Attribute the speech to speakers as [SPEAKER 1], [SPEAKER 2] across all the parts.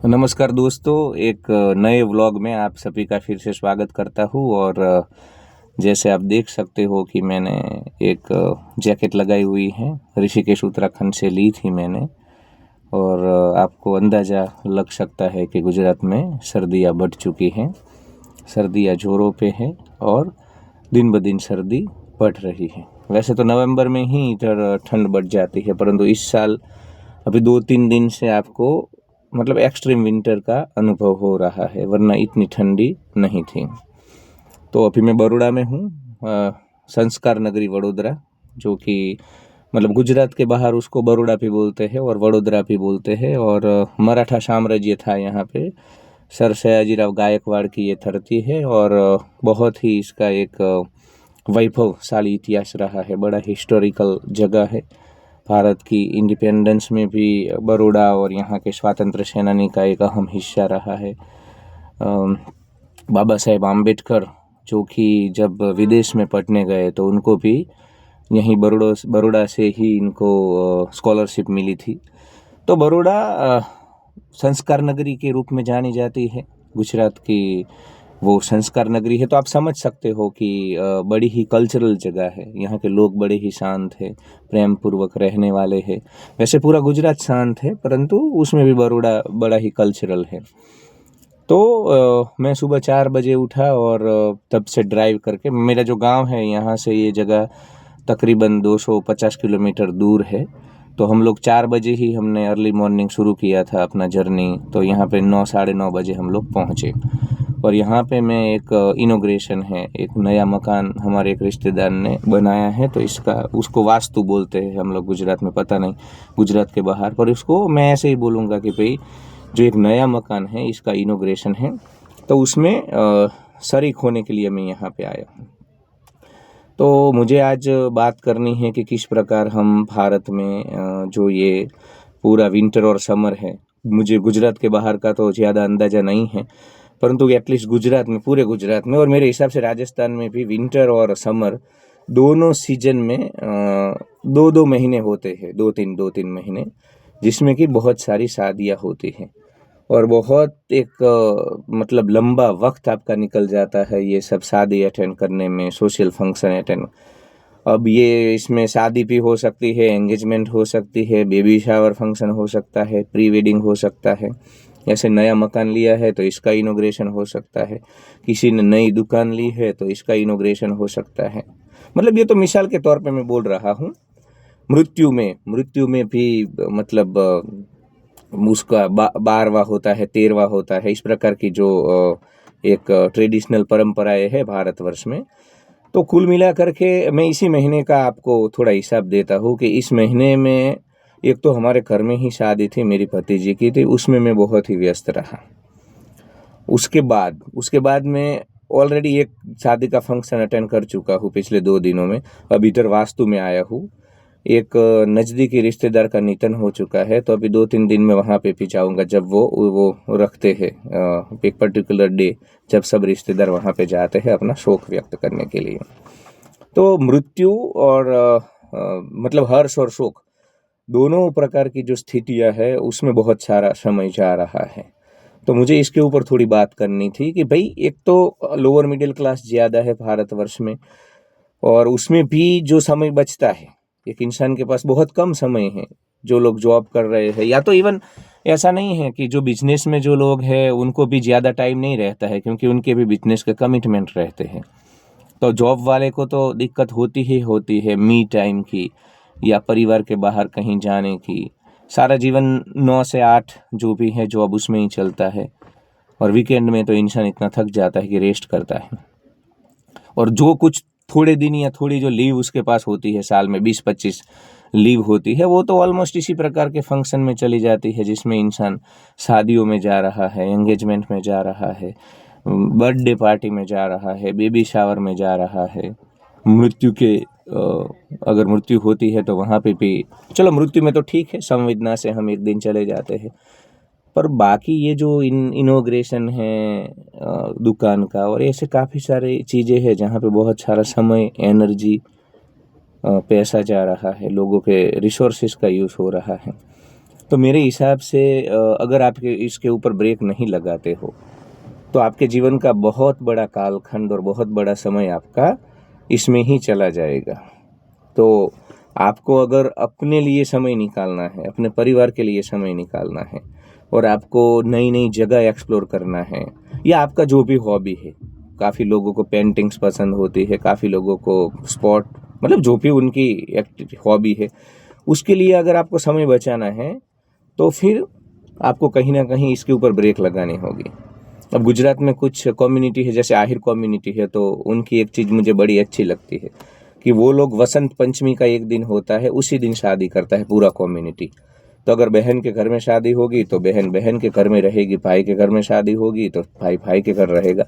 [SPEAKER 1] नमस्कार दोस्तों, एक नए व्लॉग में आप सभी का फिर से स्वागत करता हूँ। और जैसे आप देख सकते हो कि मैंने एक जैकेट लगाई हुई है, ऋषिकेश उत्तराखंड से ली थी मैंने। और आपको अंदाज़ा लग सकता है कि गुजरात में सर्दियाँ बढ़ चुकी हैं, सर्दियाँ जोरों पे है और दिन ब दिन सर्दी बढ़ रही है। वैसे तो नवंबर में ही इधर ठंड बढ़ जाती है, परंतु इस साल अभी 2-3 दिन से आपको मतलब एक्सट्रीम विंटर का अनुभव हो रहा है, वरना इतनी ठंडी नहीं थी। तो अभी मैं बड़ौदा में हूँ, संस्कार नगरी वडोदरा, जो कि मतलब गुजरात के बाहर उसको बड़ौदा भी बोलते हैं और वडोदरा भी बोलते हैं। और मराठा साम्राज्य था यहाँ पे, सर सयाजीराव गायकवाड़ की ये धरती है और बहुत ही इसका एक वैभवशाली इतिहास रहा है, बड़ा हिस्टोरिकल जगह है। भारत की इंडिपेंडेंस में भी बड़ौदा और यहाँ के स्वतंत्र सेनानी का एक अहम हिस्सा रहा है। बाबा साहेब आम्बेडकर जो कि जब विदेश में पढ़ने गए तो उनको भी यहीं बड़ौदा से ही इनको स्कॉलरशिप मिली थी। तो बड़ौदा संस्कार नगरी के रूप में जानी जाती है, गुजरात की वो संस्कार नगरी है। तो आप समझ सकते हो कि बड़ी ही कल्चरल जगह है, यहाँ के लोग बड़े ही शांत है, प्रेम पूर्वक रहने वाले हैं। वैसे पूरा गुजरात शांत है, परंतु उसमें भी बड़ौदा बड़ा ही कल्चरल है। तो मैं सुबह 4 बजे उठा और तब से ड्राइव करके, मेरा जो गांव है यहाँ से ये जगह तकरीबन 250 किलोमीटर दूर है। तो हम लोग 4 बजे ही हमने अर्ली मॉर्निंग शुरू किया था अपना जर्नी। तो यहाँ पे 9 साढ़े 9 बजे हम लोग पहुँचे। और यहाँ पे मैं एक इनोग्रेशन है, एक नया मकान हमारे एक रिश्तेदार ने बनाया है। तो इसका उसको वास्तु बोलते हैं हम लोग गुजरात में, पता नहीं गुजरात के बाहर, पर इसको मैं ऐसे ही बोलूँगा कि भाई जो एक नया मकान है इसका इनोग्रेशन है। तो उसमें शरीक होने के लिए मैं यहाँ पे आया हूँ। तो मुझे आज बात करनी है कि किस प्रकार हम भारत में जो ये पूरा विंटर और समर है, मुझे गुजरात के बाहर का तो ज़्यादा अंदाज़ा नहीं है, परंतु एटलीस्ट गुजरात में, पूरे गुजरात में और मेरे हिसाब से राजस्थान में भी विंटर और समर दोनों सीजन में 2-2 महीने होते हैं, 2-3 महीने, जिसमें कि बहुत सारी शादियाँ होती हैं और बहुत एक मतलब लंबा वक्त आपका निकल जाता है ये सब शादी अटेंड करने में, सोशल फंक्शन अटेंड। अब ये इसमें शादी भी हो सकती है, एंगेजमेंट हो सकती है, बेबी शावर फंक्शन हो सकता है, प्री वेडिंग हो सकता है। जैसे नया मकान लिया है तो इसका इनोग्रेशन हो सकता है, किसी ने नई दुकान ली है तो इसका इनोग्रेशन हो सकता है। मतलब ये तो मिसाल के तौर पे मैं बोल रहा हूँ। मृत्यु में भी मतलब उसका 12वां होता है, 13वां होता है, इस प्रकार की जो एक ट्रेडिशनल परंपराएं है भारतवर्ष में। तो कुल मिला करके मैं इसी महीने का आपको थोड़ा हिसाब देता हूँ कि इस महीने में एक तो हमारे घर में ही शादी थी, मेरी भतीजी की थी, उसमें मैं बहुत ही व्यस्त रहा। उसके बाद मैं ऑलरेडी एक शादी का फंक्शन अटेंड कर चुका हूँ पिछले 2 दिनों में। अब इधर वास्तु में आया हूँ, एक नज़दीकी रिश्तेदार का निधन हो चुका है, तो अभी 2-3 दिन में वहाँ पे भी जाऊँगा, जब वो रखते हैं एक पर्टिकुलर डे, जब सब रिश्तेदार वहाँ पे जाते हैं अपना शोक व्यक्त करने के लिए। तो मृत्यु और मतलब हर्ष और शोक दोनों प्रकार की जो स्थितियाँ है उसमें बहुत सारा समय जा रहा है। तो मुझे इसके ऊपर थोड़ी बात करनी थी कि भाई एक तो लोअर मिडिल क्लास ज़्यादा है भारतवर्ष में, और उसमें भी जो समय बचता है, एक इंसान के पास बहुत कम समय है। जो लोग जॉब कर रहे हैं, या तो इवन ऐसा नहीं है कि जो बिजनेस में जो लोग हैं उनको भी ज़्यादा टाइम नहीं रहता है, क्योंकि उनके भी बिजनेस के कमिटमेंट रहते हैं। तो जॉब वाले को तो दिक्कत होती ही होती है मी टाइम की, या परिवार के बाहर कहीं जाने की। सारा जीवन 9 से 8 जो भी है जॉब उसमें ही चलता है, और वीकेंड में तो इंसान इतना थक जाता है कि रेस्ट करता है। और जो कुछ थोड़े दिन या थोड़ी जो लीव उसके पास होती है, साल में 20-25 लीव होती है, वो तो ऑलमोस्ट इसी प्रकार के फंक्शन में चली जाती है, जिसमें इंसान शादियों में जा रहा है, एंगेजमेंट में जा रहा है, बर्थडे पार्टी में जा रहा है, बेबी शावर में जा रहा है। अगर मृत्यु होती है तो वहाँ पे भी, चलो मृत्यु में तो ठीक है, संवेदना से हम एक दिन चले जाते हैं, पर बाकी ये जो इनोग्रेशन है दुकान का, और ऐसे काफ़ी सारी चीज़ें हैं जहाँ पे बहुत सारा समय, एनर्जी, पैसा जा रहा है, लोगों के रिसोर्सेज का यूज़ हो रहा है। तो मेरे हिसाब से अगर आप इसके ऊपर ब्रेक नहीं लगाते हो तो आपके जीवन का बहुत बड़ा कालखंड और बहुत बड़ा समय आपका इसमें ही चला जाएगा। तो आपको अगर अपने लिए समय निकालना है, अपने परिवार के लिए समय निकालना है और आपको नई नई जगह एक्सप्लोर करना है, या आपका जो भी हॉबी है, काफ़ी लोगों को पेंटिंग्स पसंद होती है, काफ़ी लोगों को स्पोर्ट, मतलब जो भी उनकी हॉबी है, उसके लिए अगर आपको समय बचाना है तो फिर आपको कहीं ना कहीं इसके ऊपर ब्रेक लगानी होगी। अब गुजरात में कुछ कम्युनिटी है, जैसे आहिर कम्युनिटी है, तो उनकी एक चीज़ मुझे बड़ी अच्छी लगती है कि वो लोग वसंत पंचमी का एक दिन होता है, उसी दिन शादी करता है पूरा कम्युनिटी। तो अगर बहन के घर में शादी होगी तो बहन बहन के घर में रहेगी, भाई के घर में शादी होगी तो भाई भाई के घर रहेगा।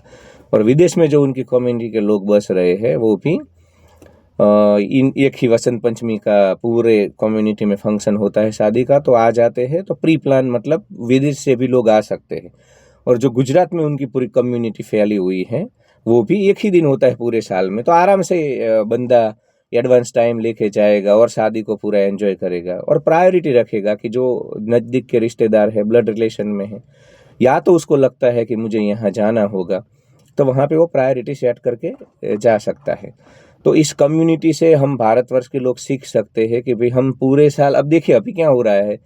[SPEAKER 1] और विदेश में जो उनकी कम्युनिटी के लोग बस रहे हैं वो भी इन एक ही वसंत पंचमी का पूरे कम्युनिटी में फंक्शन होता है शादी का, तो आ जाते हैं। तो प्री प्लान, मतलब विदेश से भी लोग आ सकते हैं। और जो गुजरात में उनकी पूरी कम्युनिटी फैली हुई है वो भी एक ही दिन होता है पूरे साल में, तो आराम से बंदा एडवांस टाइम लेके जाएगा और शादी को पूरा एंजॉय करेगा और प्रायोरिटी रखेगा कि जो नज़दीक के रिश्तेदार है, ब्लड रिलेशन में है, या तो उसको लगता है कि मुझे यहाँ जाना होगा, तो वहाँ पे वो प्रायोरिटी सेट करके जा सकता है। तो इस कम्युनिटी से हम भारतवर्ष के लोग सीख सकते हैं कि भाई हम पूरे साल, अब देखिए अभी क्या हो रहा है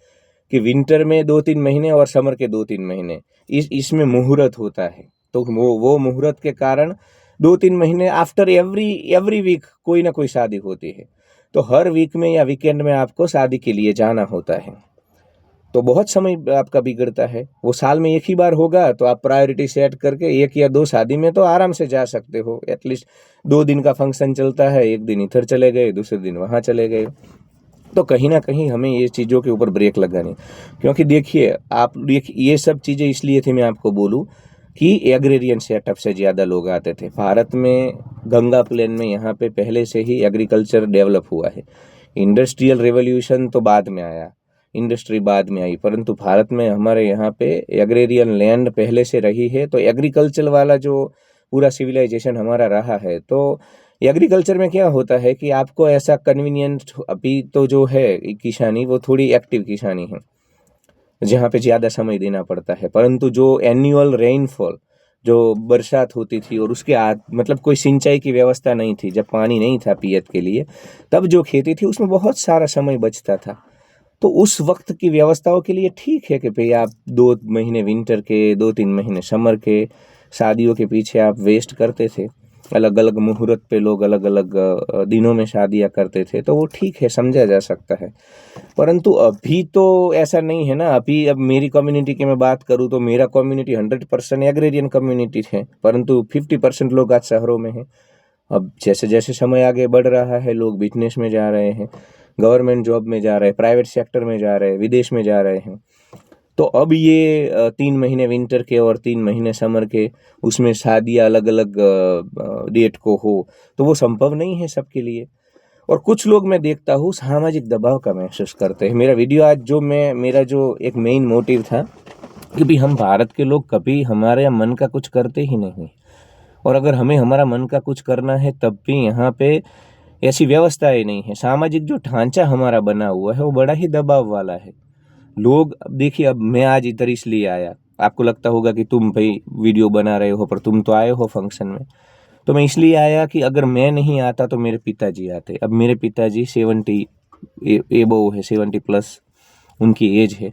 [SPEAKER 1] कि विंटर में 2-3 महीने और समर के 2-3 महीने इसमें मुहूर्त होता है। तो वो मुहूर्त के कारण 2-3 महीने आफ्टर एवरी वीक कोई ना कोई शादी होती है। तो हर वीक में या वीकेंड में आपको शादी के लिए जाना होता है, तो बहुत समय आपका बिगड़ता है। वो साल में एक ही बार होगा तो आप प्रायोरिटी सेट करके 1 या 2 शादी में तो आराम से जा सकते हो। एटलीस्ट 2 दिन का फंक्शन चलता है, एक दिन इधर चले गए, दूसरे दिन वहाँ चले गए। तो कहीं ना कहीं हमें ये चीज़ों के ऊपर ब्रेक लगानी, क्योंकि देखिए ये सब चीज़ें इसलिए थी, मैं आपको बोलूँ कि एग्रेरियन सेटअप से ज़्यादा लोग आते थे भारत में। गंगा प्लेन में यहाँ पे पहले से ही एग्रीकल्चर डेवलप हुआ है। इंडस्ट्रियल रेवोल्यूशन तो बाद में आया, इंडस्ट्री बाद में आई, परंतु भारत में हमारे यहाँ पे एग्रेरियन लैंड पहले से रही है। तो एग्रीकल्चर वाला जो पूरा सिविलाइजेशन हमारा रहा है, तो एग्रीकल्चर में क्या होता है कि आपको ऐसा कन्वीनियंट, अभी तो जो है किसानी वो थोड़ी एक्टिव किसानी है जहाँ पे ज़्यादा समय देना पड़ता है, परंतु जो एनुअल रेनफॉल, जो बरसात होती थी और उसके मतलब कोई सिंचाई की व्यवस्था नहीं थी, जब पानी नहीं था पियत के लिए, तब जो खेती थी उसमें बहुत सारा समय बचता था। तो उस वक्त की व्यवस्थाओं के लिए ठीक है कि भाई आप 2 महीने विंटर के, 2-3 महीने समर के शादियों के पीछे आप वेस्ट करते थे। अलग अलग मुहूर्त पे लोग अलग अलग दिनों में शादियां करते थे, तो वो ठीक है, समझा जा सकता है। परंतु अभी तो ऐसा नहीं है ना। अभी अब मेरी कम्युनिटी की मैं बात करूँ तो मेरा कम्युनिटी 100% एग्रेरियन कम्युनिटी है, परंतु 50% लोग आज शहरों में हैं। अब जैसे जैसे समय आगे बढ़ रहा है, लोग बिजनेस में जा रहे हैं, गवर्नमेंट जॉब में जा रहे हैं, प्राइवेट सेक्टर में जा रहे हैं, विदेश में जा रहे हैं। तो अब ये 3 महीने विंटर के और 3 महीने समर के, उसमें शादियाँ अलग अलग डेट को हो, तो वो संभव नहीं है सबके लिए। और कुछ लोग मैं देखता हूँ सामाजिक दबाव का महसूस करते हैं। मेरा वीडियो आज मेरा जो एक मेन मोटिव था कि भाई हम भारत के लोग कभी हमारे मन का कुछ करते ही नहीं, और अगर हमें हमारा मन का कुछ करना है तब भी यहाँ पे ऐसी व्यवस्थाएं नहीं है। सामाजिक जो ढांचा हमारा बना हुआ है वो बड़ा ही दबाव वाला है। लोग, अब देखिए, अब मैं आज इधर इसलिए आया, आपको लगता होगा कि तुम भाई वीडियो बना रहे हो, पर तुम तो आए हो फंक्शन में। तो मैं इसलिए आया कि अगर मैं नहीं आता तो मेरे पिताजी आते। अब मेरे पिताजी 70 एबोव है, 70 प्लस उनकी एज है।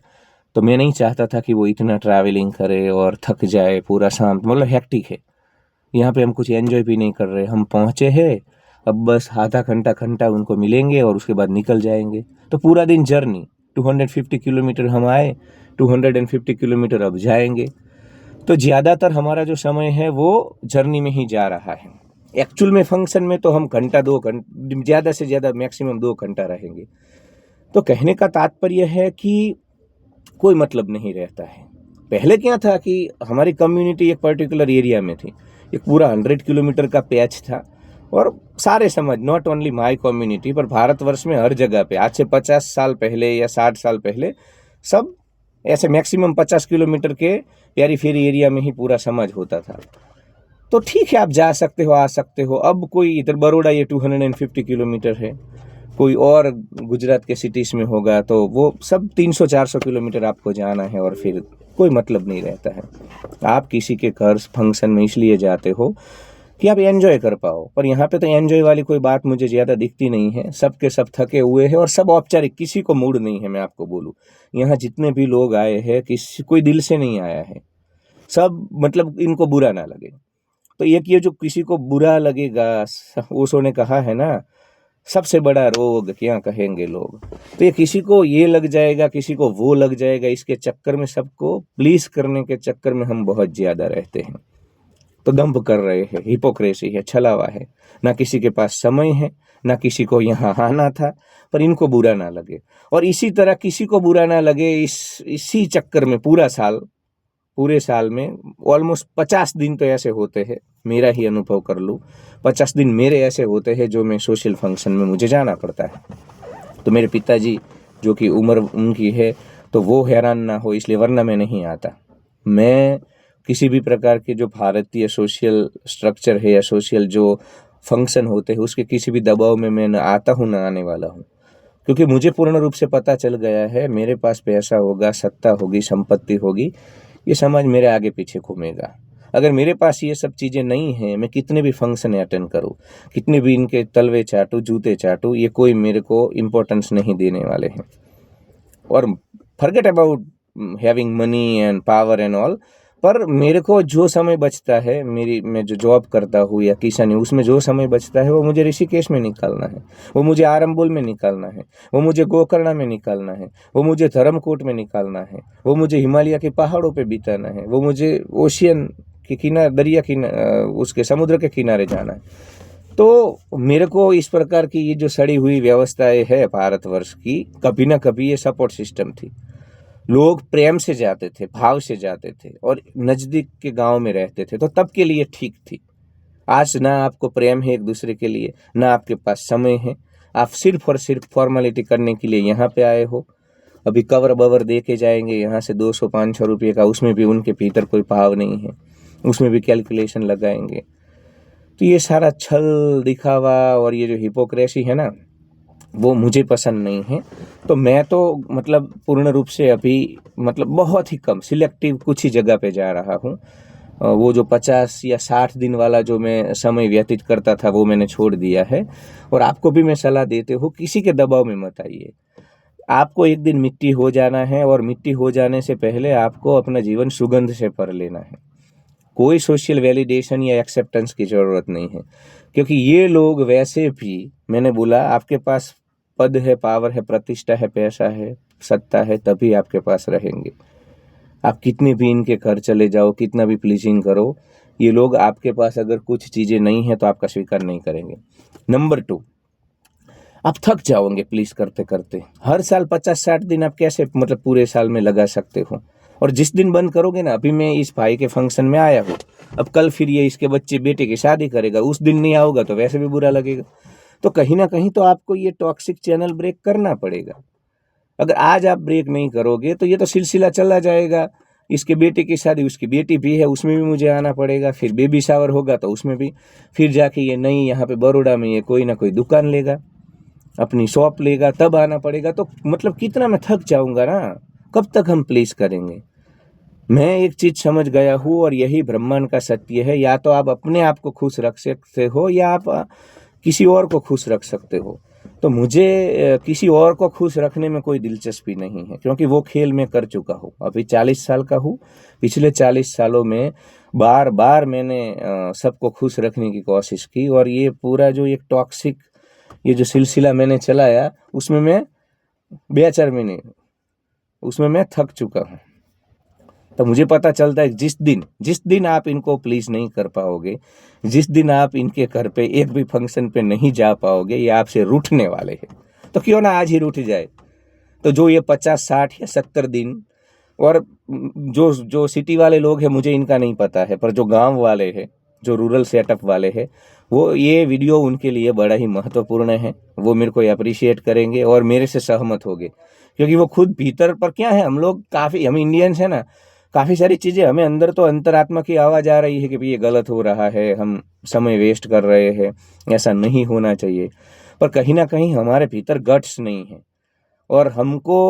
[SPEAKER 1] तो मैं नहीं चाहता था कि वो इतना ट्रैवलिंग करे और थक जाए पूरा शाम, मतलब हेक्टिक है। यहाँ पे हम कुछ एंजॉय भी नहीं कर रहे, हम पहुँचे हैं, अब बस आधा घंटा उनको मिलेंगे और उसके बाद निकल जाएंगे। तो पूरा दिन जर्नी, 250 किलोमीटर हम आए, 250 किलोमीटर अब जाएंगे। तो ज़्यादातर हमारा जो समय है वो जर्नी में ही जा रहा है। एक्चुअल में फंक्शन में तो हम घंटा 2 घंटे, ज़्यादा से ज़्यादा मैक्सिमम 2 घंटा रहेंगे। तो कहने का तात्पर्य है कि कोई मतलब नहीं रहता है। पहले क्या था कि हमारी कम्युनिटी एक पर्टिकुलर एरिया में थी, एक पूरा 100 किलोमीटर का पैच था, और सारे समाज, नॉट ओनली माई कम्युनिटी, पर भारतवर्ष में हर जगह पे आज से 50 साल पहले या 60 साल पहले सब ऐसे मैक्सिमम 50 किलोमीटर के प्यारी फेरी एरिया में ही पूरा समाज होता था। तो ठीक है, आप जा सकते हो, आ सकते हो। अब कोई इधर बड़ौदा ये 250 किलोमीटर है, कोई और गुजरात के सिटीज़ में होगा तो वो सब 300-400 किलोमीटर आपको जाना है और फिर कोई मतलब नहीं रहता है। आप किसी के घर फंक्शन में इसलिए जाते हो कि आप एंजॉय कर पाओ, पर यहाँ पे तो एंजॉय वाली कोई बात मुझे ज़्यादा दिखती नहीं है। सब के सब थके हुए हैं और सब औपचारिक, किसी को मूड नहीं है। मैं आपको बोलूँ, यहाँ जितने भी लोग आए हैं किसी कोई दिल से नहीं आया है, सब मतलब इनको बुरा ना लगे। तो एक ये जो किसी को बुरा लगेगा, ओशो ने कहा है ना, सबसे बड़ा रोग क्या कहेंगे लोग। तो ये किसी को ये लग जाएगा, किसी को वो लग जाएगा, इसके चक्कर में सबको प्लीज करने के चक्कर में हम बहुत ज्यादा रहते हैं। तो दंभ कर रहे हैं, हिपोक्रेसी है, छलावा है। ना किसी के पास समय है, ना किसी को यहाँ आना था, पर इनको बुरा ना लगे। और इसी तरह किसी को बुरा ना लगे, इसी चक्कर में पूरे साल में ऑलमोस्ट 50 दिन तो ऐसे होते हैं, मेरा ही अनुभव कर लूँ, 50 दिन मेरे ऐसे होते हैं जो मैं सोशल फंक्शन में मुझे जाना पड़ता है। तो मेरे पिताजी जो कि उम्र उनकी है तो वो हैरान ना हो, इसलिए वरना मैं नहीं आता। मैं किसी भी प्रकार के जो भारतीय सोशल स्ट्रक्चर है या सोशल जो फंक्शन होते हैं उसके किसी भी दबाव में मैं न आता हूँ न आने वाला हूँ, क्योंकि मुझे पूर्ण रूप से पता चल गया है, मेरे पास पैसा होगा, सत्ता होगी, संपत्ति होगी, ये समाज मेरे आगे पीछे घूमेगा। अगर मेरे पास ये सब चीज़ें नहीं हैं, मैं कितने भी फंक्शन अटेंड करूँ, कितने भी इनके तलवे चाटूँ, जूते चाटूँ, ये कोई मेरे को इम्पोर्टेंस नहीं देने वाले हैं। और forget about having money and power and all, पर मेरे को जो समय बचता है, मैं जो जॉब करता हूँ या किसान है, उसमें जो समय बचता है वो मुझे ऋषिकेश में निकालना है, वो मुझे आरंबोल में निकालना है, वो मुझे गोकर्णा में निकालना है, वो मुझे धर्मकोट में निकालना है, वो मुझे हिमालय के पहाड़ों पे बिताना है, वो मुझे ओशियन के किनारे, दरिया किनारे, उसके समुद्र के किनारे जाना है। तो मेरे को इस प्रकार की ये जो सड़ी हुई व्यवस्थाएं है भारतवर्ष की, कभी ना कभी ये सपोर्ट सिस्टम थी। लोग प्रेम से जाते थे, भाव से जाते थे और नज़दीक के गांव में रहते थे, तो तब के लिए ठीक थी। आज ना आपको प्रेम है एक दूसरे के लिए, ना आपके पास समय है, आप सिर्फ और सिर्फ फॉर्मेलिटी करने के लिए यहाँ पे आए हो। अभी कवर बवर दे के जाएंगे यहाँ से 200-500 रुपये का, उसमें भी उनके भीतर कोई भाव नहीं है, उसमें भी कैलकुलेशन लगाएंगे। तो ये सारा छल दिखावा और ये जो हिपोक्रेसी है ना, वो मुझे पसंद नहीं है। तो मैं तो मतलब पूर्ण रूप से अभी मतलब बहुत ही कम सिलेक्टिव कुछ ही जगह पे जा रहा हूँ। वो जो 50 या 60 दिन वाला जो मैं समय व्यतीत करता था वो मैंने छोड़ दिया है। और आपको भी मैं सलाह देते हो, किसी के दबाव में मत आइए। आपको एक दिन मिट्टी हो जाना है और मिट्टी हो जाने से पहले आपको अपना जीवन सुगंध से भर लेना है। कोई सोशल वैलिडेशन या एक्सेप्टेंस की ज़रूरत नहीं है, क्योंकि ये लोग वैसे भी, मैंने बोला, आपके पास पद है, पावर है, प्रतिष्ठा है, पैसा है, सत्ता है, तभी आपके पास रहेंगे। आप कितने भी इनके घर चले जाओ, कितना भी प्लीजिंग करो, ये लोग आपके पास अगर कुछ चीज़ें नहीं है तो आपका स्वीकार नहीं करेंगे। नंबर 2, आप थक जाओगे प्लीज करते करते। हर साल 50-60 दिन आप कैसे मतलब पूरे साल में लगा सकते हो? और जिस दिन बंद करोगे ना, अभी मैं इस भाई के फंक्शन में आया हूँ, अब कल फिर ये इसके बच्चे बेटे की शादी करेगा, उस दिन नहीं आओगा तो वैसे भी बुरा लगेगा। तो कहीं ना कहीं तो आपको ये टॉक्सिक चैनल ब्रेक करना पड़ेगा। अगर आज आप ब्रेक नहीं करोगे तो ये तो सिलसिला चला जाएगा। इसके बेटे की शादी, उसकी बेटी भी है, उसमें भी मुझे आना पड़ेगा, फिर बेबी शावर होगा तो उसमें भी, फिर जाके ये नई यहाँ पे बड़ौदा में ये कोई ना कोई दुकान लेगा, अपनी शॉप लेगा, तब आना पड़ेगा। तो मतलब कितना मैं थक जाऊंगा ना, कब तक हम प्लीज करेंगे। मैं एक चीज समझ गया हूँ और यही ब्रह्मांड का सत्य है, या तो आप अपने आप को खुश रख सकते हो या आप किसी और को खुश रख सकते हो। तो मुझे किसी और को खुश रखने में कोई दिलचस्पी नहीं है, क्योंकि वो खेल मैं कर चुका हूँ। अभी 40 साल का हूँ, पिछले 40 सालों में बार बार मैंने सबको खुश रखने की कोशिश की, और ये पूरा जो एक टॉक्सिक ये जो सिलसिला मैंने चलाया, उसमें मैं बेचार में नहीं, उसमें मैं थक चुका हूँ। तो मुझे पता चलता है जिस दिन आप इनको प्लीज नहीं कर पाओगे, जिस दिन आप इनके घर पे एक भी फंक्शन पे नहीं जा पाओगे, ये आपसे रूठने वाले हैं। तो क्यों ना आज ही रूठ जाए। तो जो ये 50, 60 या 70 दिन, और जो सिटी वाले लोग हैं मुझे इनका नहीं पता है, पर जो गांव वाले हैं, जो रूरल सेटअप वाले हैं, वो ये वीडियो उनके लिए बड़ा ही महत्वपूर्ण है। वो मेरे को अप्रिशिएट करेंगे और मेरे से सहमत होंगे, क्योंकि वो खुद भीतर पर क्या है, हम लोग काफ़ी, हम इंडियंस हैं ना, काफ़ी सारी चीज़ें हमें अंदर तो अंतरात्मा की आवाज़ आ रही है कि भाई ये गलत हो रहा है, हम समय वेस्ट कर रहे हैं, ऐसा नहीं होना चाहिए। पर कहीं ना कहीं हमारे भीतर गट्स नहीं है, और हमको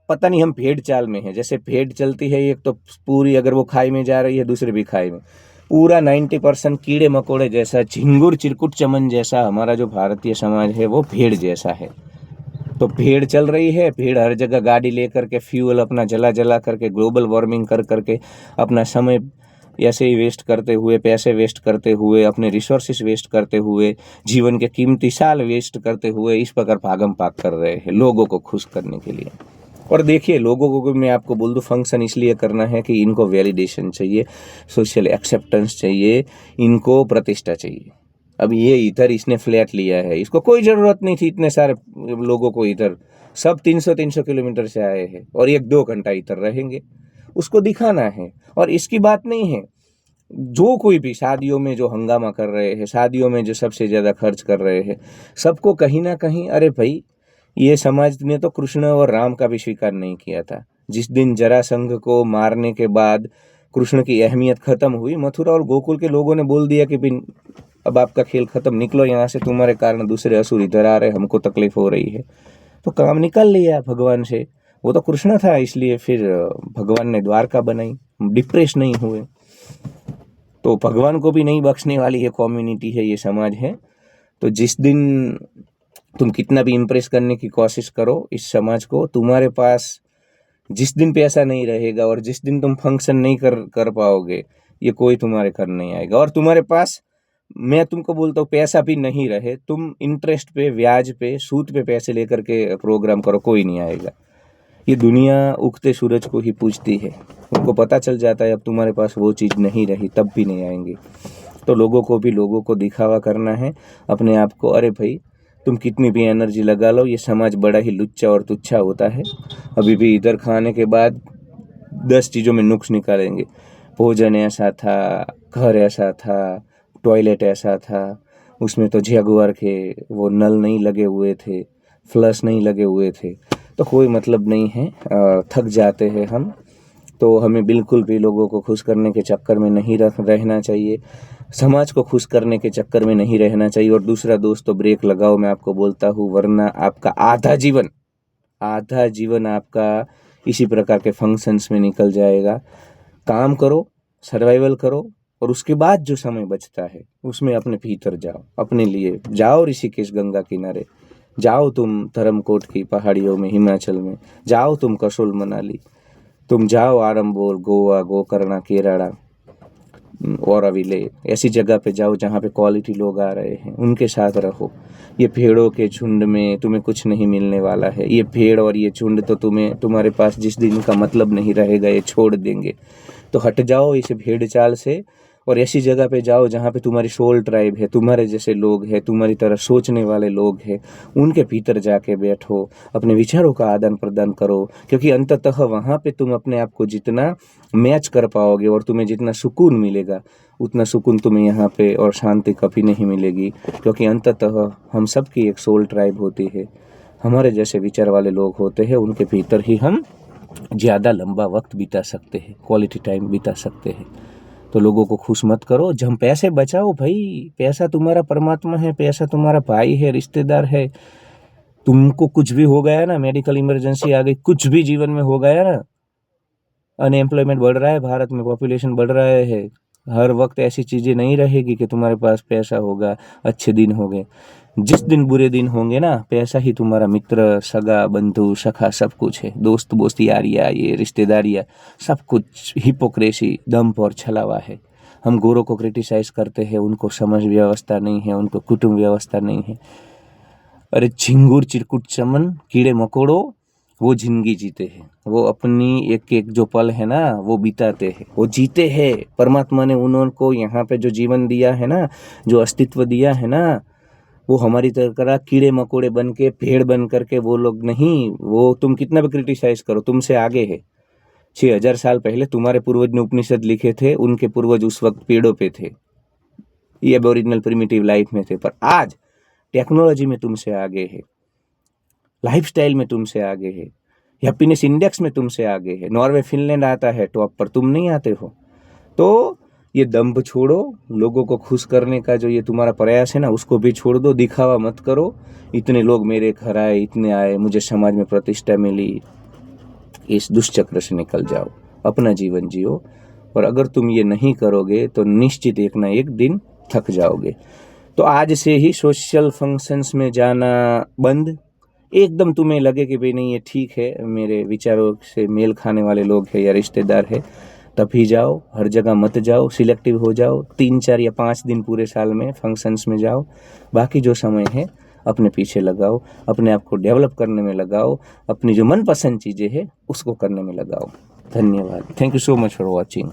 [SPEAKER 1] पता नहीं हम भेड़ चाल में है। जैसे भेड़ चलती है एक, तो पूरी अगर वो खाई में जा रही है, दूसरी भी खाई में, पूरा 90% कीड़े मकोड़े जैसा, झिंगुर चिरकुट चमन जैसा हमारा जो भारतीय समाज है वो भेड़ जैसा है। तो भेड़ चल रही है, भेड़ हर जगह गाड़ी लेकर के फ्यूल अपना जला जला करके, ग्लोबल वार्मिंग कर करके, अपना समय ऐसे ही वेस्ट करते हुए, पैसे वेस्ट करते हुए, अपने रिसोर्सेस वेस्ट करते हुए, जीवन के कीमती साल वेस्ट करते हुए इस प्रकार भागम भाग कर रहे हैं लोगों को खुश करने के लिए। और देखिए, लोगों को मैं आपको बोल दूं, फंक्शन इसलिए करना है कि इनको वैलिडेशन चाहिए, सोशल एक्सेप्टेंस चाहिए, इनको प्रतिष्ठा चाहिए। अब ये इधर इसने फ्लैट लिया है, इसको कोई ज़रूरत नहीं थी इतने सारे लोगों को इधर, सब 300-300 किलोमीटर से आए हैं और 1-2 घंटा इधर रहेंगे, उसको दिखाना है। और इसकी बात नहीं है, जो कोई भी शादियों में जो हंगामा कर रहे हैं, शादियों में जो सबसे ज़्यादा खर्च कर रहे हैं, सबको कहीं ना कहीं, अरे भाई, ये समाज ने तो कृष्ण और राम का भी स्वीकार नहीं किया था। जिस दिन जरासंध को मारने के बाद कृष्ण की अहमियत खत्म हुई, मथुरा और गोकुल के लोगों ने बोल दिया कि अब आपका खेल खत्म, निकलो यहाँ से, तुम्हारे कारण दूसरे असुर इधर आ रहे, हमको तकलीफ हो रही है। तो काम निकाल लिया भगवान से। वो तो कृष्ण था, इसलिए फिर भगवान ने द्वारका बनाई, डिप्रेस नहीं हुए। तो भगवान को भी नहीं बख्शने वाली ये कम्युनिटी है, ये समाज है। तो जिस दिन तुम कितना भी इम्प्रेस करने की कोशिश करो इस समाज को, तुम्हारे पास जिस दिन पैसा नहीं रहेगा और जिस दिन तुम फंक्शन नहीं कर पाओगे, ये कोई तुम्हारे घर नहीं आएगा। और तुम्हारे पास, मैं तुमको बोलता हूँ, पैसा भी नहीं रहे, तुम इंटरेस्ट पे, ब्याज पे, सूद पे पैसे लेकर के प्रोग्राम करो, कोई नहीं आएगा। ये दुनिया उगते सूरज को ही पूजती है। उनको पता चल जाता है अब तुम्हारे पास वो चीज़ नहीं रही, तब भी नहीं आएंगे। तो लोगों को दिखावा करना है अपने आप को। अरे भाई, तुम कितनी भी एनर्जी लगा लो, ये समाज बड़ा ही लुच्चा और तुच्छा होता है। अभी भी इधर खाने के बाद 10 चीज़ों में नुक्स निकालेंगे। भोजन ऐसा था, घर ऐसा था, टॉयलेट ऐसा था, उसमें तो जगुआर के वो नल नहीं लगे हुए थे, फ्लश नहीं लगे हुए थे। तो कोई मतलब नहीं है, थक जाते हैं हम। तो हमें बिल्कुल भी लोगों को खुश करने के चक्कर में नहीं रहना चाहिए, समाज को खुश करने के चक्कर में नहीं रहना चाहिए। और दूसरा दोस्तों, ब्रेक लगाओ, मैं आपको बोलता हूँ, वरना आपका आधा जीवन आपका इसी प्रकार के फंक्शंस में निकल जाएगा। काम करो, सर्वाइवल करो, और उसके बाद जो समय बचता है उसमें अपने भीतर जाओ, अपने लिए जाओ, ऋषिकेश गंगा किनारे जाओ, तुम धर्मकोट की पहाड़ियों में, हिमाचल में जाओ, तुम कसोल मनाली, तुम जाओ आरंबोल, गोवा, गोकर्णा, केरला और अविले, ऐसी जगह पे जाओ जहाँ पे क्वालिटी लोग आ रहे हैं, उनके साथ रहो। ये भेड़ों के झुंड में तुम्हें कुछ नहीं मिलने वाला है। ये भेड़ और ये झुंड तो तुम्हारे पास जिस दिन का मतलब नहीं रहेगा, ये छोड़ देंगे। तो हट जाओ इस भेड़ चाल से और ऐसी जगह पे जाओ जहाँ पे तुम्हारी सोल ट्राइब है, तुम्हारे जैसे लोग हैं, तुम्हारी तरह सोचने वाले लोग हैं, उनके भीतर जाके बैठो, अपने विचारों का आदान प्रदान करो। क्योंकि अंततः वहाँ पे तुम अपने आप को जितना मैच कर पाओगे और तुम्हें जितना सुकून मिलेगा, उतना सुकून तुम्हें यहाँ पे और शांति कभी नहीं मिलेगी। क्योंकि अंततः हम सब की एक सोल ट्राइब होती है, हमारे जैसे विचार वाले लोग होते हैं, उनके भीतर ही हम ज़्यादा लंबा वक्त बिता सकते हैं, क्वालिटी टाइम बिता सकते हैं। तो लोगों को खुश मत करो, जब पैसे बचाओ भाई, पैसा तुम्हारा परमात्मा है, पैसा तुम्हारा भाई है, रिश्तेदार है। तुमको कुछ भी हो गया ना, मेडिकल इमरजेंसी आ गई, कुछ भी जीवन में हो गया ना, अनएम्प्लॉयमेंट बढ़ रहा है भारत में, पॉपुलेशन बढ़ रहा है, हर वक्त ऐसी चीज़ें नहीं रहेगी कि तुम्हारे पास पैसा होगा, अच्छे दिन होंगे। जिस दिन बुरे दिन होंगे ना, पैसा ही तुम्हारा मित्र, सगा, बंधु, सखा सब कुछ है। दोस्त बोस्त, यारियाँ, ये रिश्तेदारियाँ, सब कुछ हिपोक्रेसी, दंभ और छलावा है। हम गोरों को क्रिटिसाइज करते हैं, उनको समझ व्यवस्था नहीं है, उनको कुटुंब व्यवस्था नहीं है। अरे झिंगुर चिरकुट चमन, कीड़े मकोड़ों, वो जिंदगी जीते हैं, वो अपनी एक एक जो पल है ना वो बिताते हैं, वो जीते हैं। परमात्मा ने उनको यहाँ पे जो जीवन दिया है ना, जो अस्तित्व दिया है ना, वो हमारी तरह कीड़े मकोड़े बन के, भेड़ बन करके वो लोग नहीं। वो तुम कितना भी क्रिटिसाइज करो, तुमसे आगे है। 6000 साल पहले तुम्हारे पूर्वज ने उपनिषद लिखे थे, उनके पूर्वज उस वक्त पेड़ों पे थे, ये ओरिजिनल प्रिमिटिव लाइफ में थे। पर आज टेक्नोलॉजी में तुमसे आगे है, लाइफस्टाइल में तुमसे आगे है, हैप्पीनेस इंडेक्स में तुमसे आगे है। नॉर्वे, फिनलैंड आता है टॉप पर, तुम नहीं आते हो। तो ये दंभ छोड़ो, लोगों को खुश करने का जो ये तुम्हारा प्रयास है ना, उसको भी छोड़ दो। दिखावा मत करो, इतने लोग मेरे घर आए, इतने आए, मुझे समाज में प्रतिष्ठा मिली। इस दुष्चक्र से निकल जाओ, अपना जीवन जियो। और अगर तुम ये नहीं करोगे तो निश्चित एक ना एक दिन थक जाओगे। तो आज से ही सोशल फंक्शंस में जाना बंद। एकदम तुम्हें लगे कि भाई नहीं ये ठीक है, मेरे विचारों से मेल खाने वाले लोग हैं या रिश्तेदार है, तभी जाओ। हर जगह मत जाओ, सिलेक्टिव हो जाओ। 3, 4 या 5 दिन पूरे साल में फंक्शंस में जाओ। बाकी जो समय है अपने पीछे लगाओ, अपने आप को डेवलप करने में लगाओ, अपनी जो मनपसंद चीज़ें हैं उसको करने में लगाओ। धन्यवाद। Thank you so much for watching.